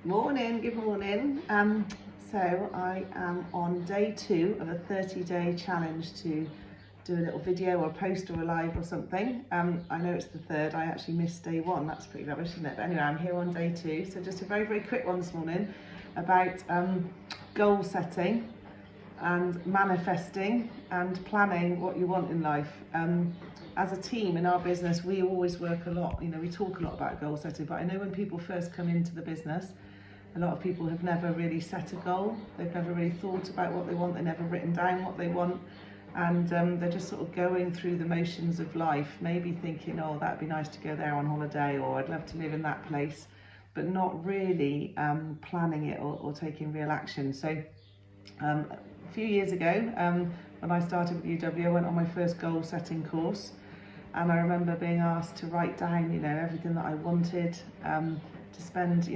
Morning, good morning. So I am on day 2 of a 30-day challenge to do a little video or a post or a live or something. I know it's the 3rd, I actually missed day 1, that's pretty rubbish, isn't it? But anyway, I'm here on day 2, so just a very, very quick one this morning about goal setting and manifesting and planning what you want in life. As a team in our business, we always work a lot, we talk a lot about goal setting, but I know when people first come into the business, a lot of people have never really set a goal. They've never really thought about what they want. They've never written down what they want. And they're just sort of going through the motions of life, maybe thinking, oh, that'd be nice to go there on holiday, or I'd love to live in that place, but not really planning it or taking real action. So a few years ago, when I started with UW, I went on my first goal setting course. And I remember being asked to write down, everything that I wanted, to spend,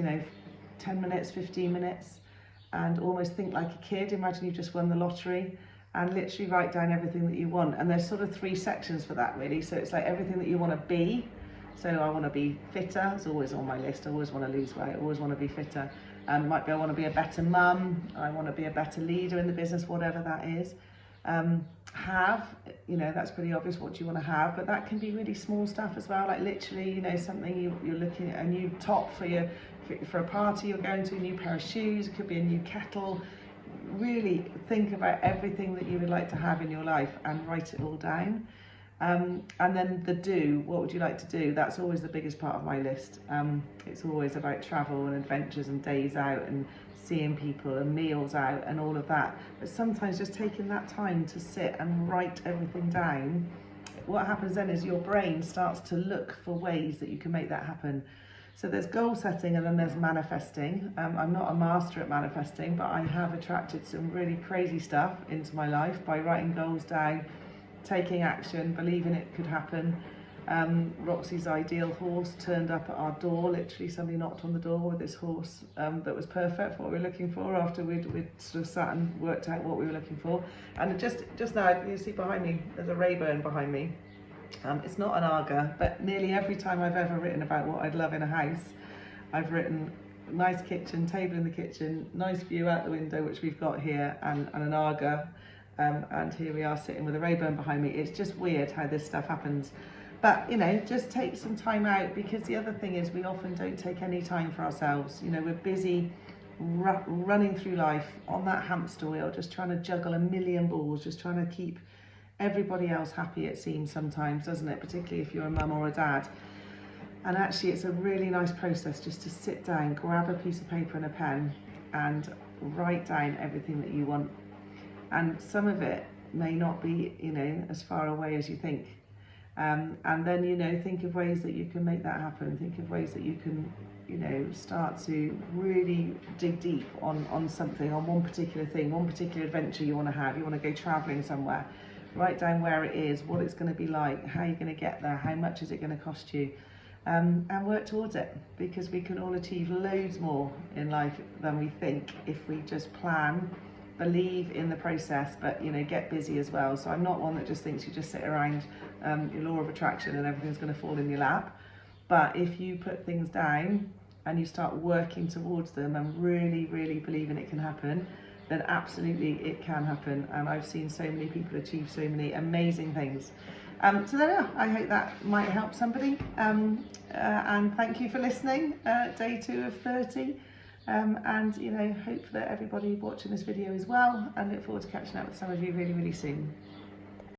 10 minutes, 15 minutes, and almost think like a kid. Imagine you've just won the lottery and literally write down everything that you want. And there's sort of 3 sections for that, really. So it's like everything that you want to be. So I want to be fitter, it's always on my list. I always want to lose weight, I always want to be fitter. Might be I want to be a better mum, I want to be a better leader in the business, whatever that is. That's pretty obvious, what do you want to have, but that can be really small stuff as well, like literally, something you're looking at, a new top for a party you're going to, a new pair of shoes, it could be a new kettle. Really think about everything that you would like to have in your life and write it all down. And then the do, what would you like to do? That's always the biggest part of my list. It's always about travel and adventures and days out and seeing people and meals out and all of that. But sometimes just taking that time to sit and write everything down, what happens then is your brain starts to look for ways that you can make that happen. So there's goal setting and then there's manifesting. I'm not a master at manifesting, but I have attracted some really crazy stuff into my life by writing goals down, taking action, believing it could happen. Roxy's ideal horse turned up at our door. Literally somebody knocked on the door with this horse that was perfect for what we were looking for after we'd sort of sat and worked out what we were looking for. And just now, you see behind me, there's a Rayburn behind me. It's not an Arga, but nearly every time I've ever written about what I'd love in a house, I've written nice kitchen, table in the kitchen, nice view out the window, which we've got here, and an Arga. And here we are sitting with a Rayburn behind me. It's just weird how this stuff happens. But, just take some time out, because the other thing is we often don't take any time for ourselves. We're busy running through life on that hamster wheel, just trying to juggle a million balls, just trying to keep everybody else happy, it seems sometimes, doesn't it? Particularly if you're a mum or a dad. And actually it's a really nice process just to sit down, grab a piece of paper and a pen and write down everything that you want. And some of it may not be, as far away as you think. And then, think of ways that you can make that happen. Think of ways that you can, start to really dig deep on something, on one particular thing, one particular adventure you want to have. You want to go traveling somewhere. Write down where it is, what it's going to be like, how you're going to get there, how much is it going to cost you, and work towards it, because we can all achieve loads more in life than we think if we just plan, believe in the process, but get busy as well. So I'm not one that just thinks you just sit around your law of attraction and everything's going to fall in your lap. But if you put things down and you start working towards them and really, really believing it can happen, then absolutely it can happen. And I've seen so many people achieve so many amazing things. So there we are. I hope that might help somebody. And thank you for listening. Day 2 of 30. And hope that everybody watching this video is well, and look forward to catching up with some of you really, really soon.